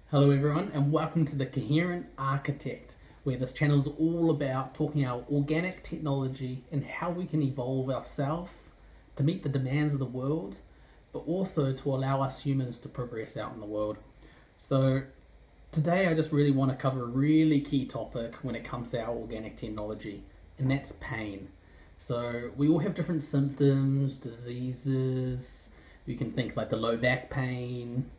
Hello everyone and welcome to the Coherent Architect, where this channel is all about talking about organic technology and how we can evolve ourselves to meet the demands of the world, but also to allow us humans to progress out in the world. So today I just really want to cover a really key topic when it comes to our organic technology, and that's pain. So we all have different symptoms, diseases. You can think like the low back pain,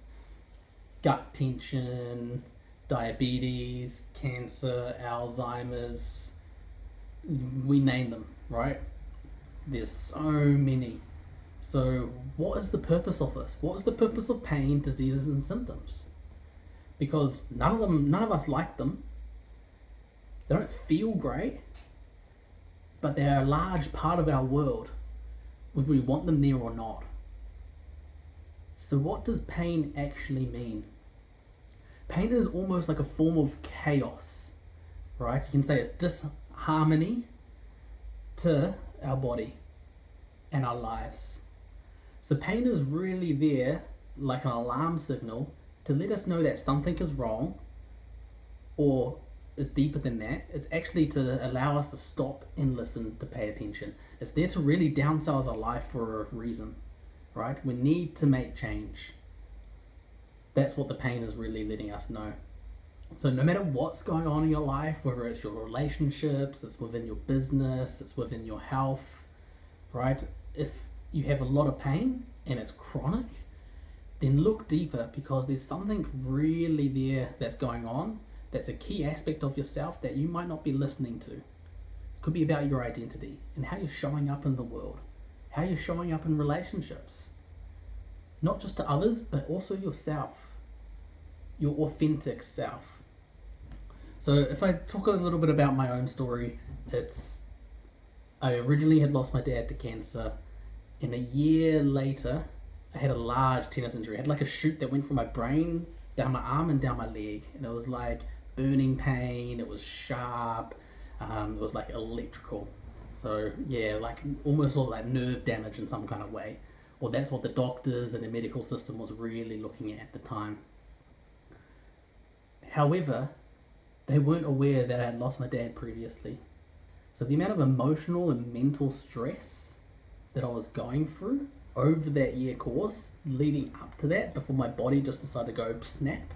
gut tension, diabetes, cancer, Alzheimer's. We name them, right? There's so many. So, what is the purpose of this? What is the purpose of pain, diseases, and symptoms? Because none of us like them. They don't feel great, but they're a large part of our world, whether we want them there or not. So, what does pain actually mean? Pain is almost like a form of chaos, right? You can say it's disharmony to our body and our lives. So, pain is really there like an alarm signal to let us know that something is wrong, or is deeper than that. It's actually to allow us to stop and listen, to pay attention. It's there to really downsize our life for a reason, right? We need to make change. That's what the pain is really letting us know. So no matter what's going on in your life, whether it's your relationships, it's within your business, it's within your health, right? If you have a lot of pain and it's chronic, then look deeper, because there's something really there that's going on that's a key aspect of yourself that you might not be listening to. It could be about your identity and how you're showing up in the world, how you're showing up in relationships, not just to others, but also yourself, your authentic self. So if I talk a little bit about my own story, I originally had lost my dad to cancer, and a year later I had a large tennis injury. I had like a shoot that went from my brain down my arm and down my leg, and it was like burning pain, it was sharp, it was like electrical. So yeah, like almost all like nerve damage in some kind of way. Well, that's what the doctors and the medical system was really looking at the time. However, they weren't aware that I had lost my dad previously. So the amount of emotional and mental stress that I was going through over that year course, leading up to that, before my body just decided to go snap,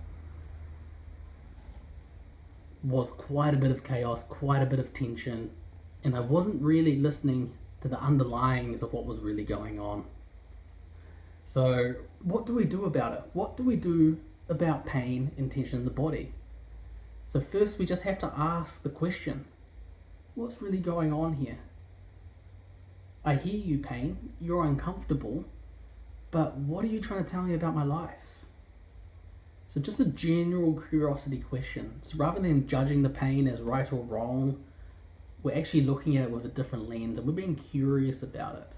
was quite a bit of chaos, quite a bit of tension, and I wasn't really listening to the underlyings of what was really going on. So what do we do about it? What do we do about pain and tension in the body? So first we just have to ask the question, what's really going on here? I hear you, pain, you're uncomfortable, but what are you trying to tell me about my life? So just a general curiosity question. So rather than judging the pain as right or wrong, we're actually looking at it with a different lens, and we're being curious about it.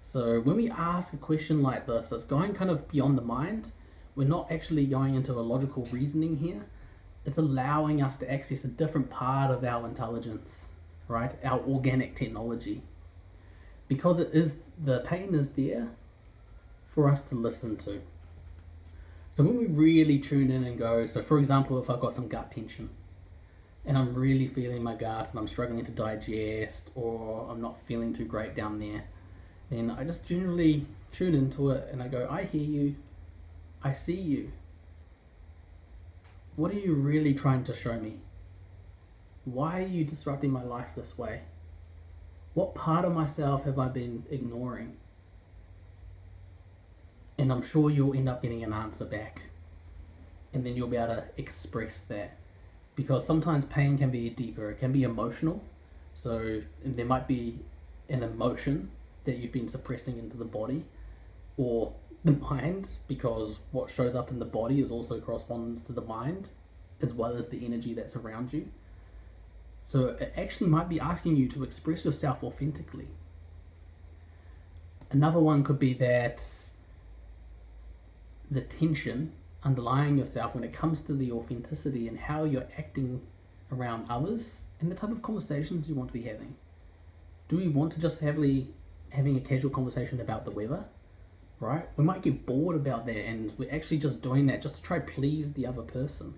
So when we ask a question like this, it's going kind of beyond the mind. We're not actually going into a logical reasoning here. It's allowing us to access a different part of our intelligence, right? Our organic technology. Because the pain is there for us to listen to. So when we really tune in and go, so for example, if I've got some gut tension and I'm really feeling my gut and I'm struggling to digest, or I'm not feeling too great down there, then I just generally tune into it and I go, I hear you, I see you. What are you really trying to show me? Why are you disrupting my life this way? What part of myself have I been ignoring? And I'm sure you'll end up getting an answer back. And then you'll be able to express that. Because sometimes pain can be deeper, it can be emotional. So there might be an emotion that you've been suppressing into the body, or the mind, because what shows up in the body is also corresponds to the mind, as well as the energy that's around you. So it actually might be asking you to express yourself authentically. Another one could be that the tension underlying yourself when it comes to the authenticity and how you're acting around others and the type of conversations you want to be having. Do we want to just having a casual conversation about the weather? right? We might get bored about that and we're actually just doing that just to try please the other person.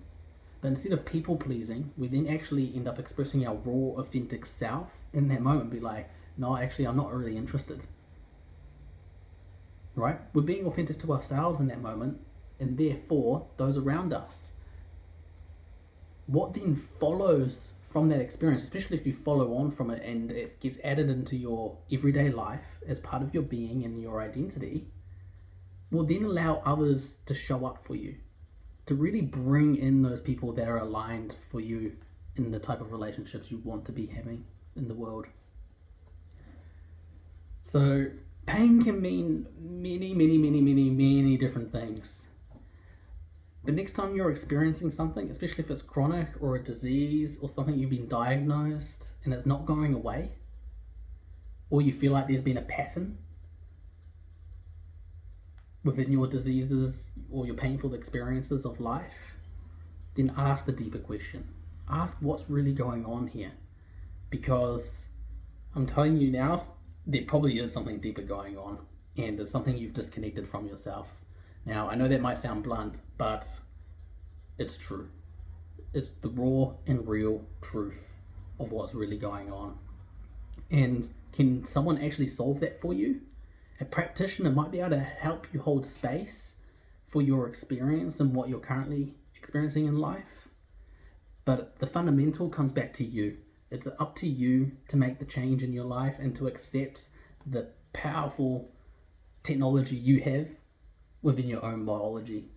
But instead of people pleasing, we then actually end up expressing our raw, authentic self in that moment. Be like, no, actually, I'm not really interested. Right? We're being authentic to ourselves in that moment, and therefore those around us. What then follows from that experience, especially if you follow on from it and it gets added into your everyday life as part of your being and your identity, will then allow others to show up for you, to really bring in those people that are aligned for you in the type of relationships you want to be having in the world. So pain can mean many different things. But next time you're experiencing something, especially if it's chronic or a disease or something you've been diagnosed and it's not going away, or you feel like there's been a pattern within your diseases or your painful experiences of life, then ask the deeper question. Ask what's really going on here. Because I'm telling you now, there probably is something deeper going on, and there's something you've disconnected from yourself. Now, I know that might sound blunt, but it's true. It's the raw and real truth of what's really going on. And can someone actually solve that for you? A practitioner might be able to help you hold space for your experience and what you're currently experiencing in life. But the fundamental comes back to you. It's up to you to make the change in your life and to accept the powerful technology you have within your own biology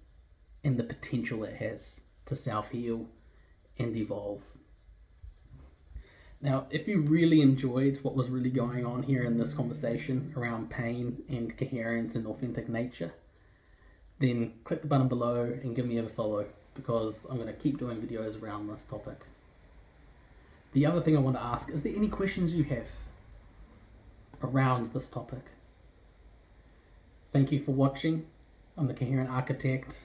and the potential it has to self-heal and evolve. Now, if you really enjoyed what was really going on here in this conversation around pain and coherence and authentic nature, then click the button below and give me a follow, because I'm going to keep doing videos around this topic. The other thing I want to ask, is there any questions you have around this topic? Thank you for watching. I'm the Coherent Architect.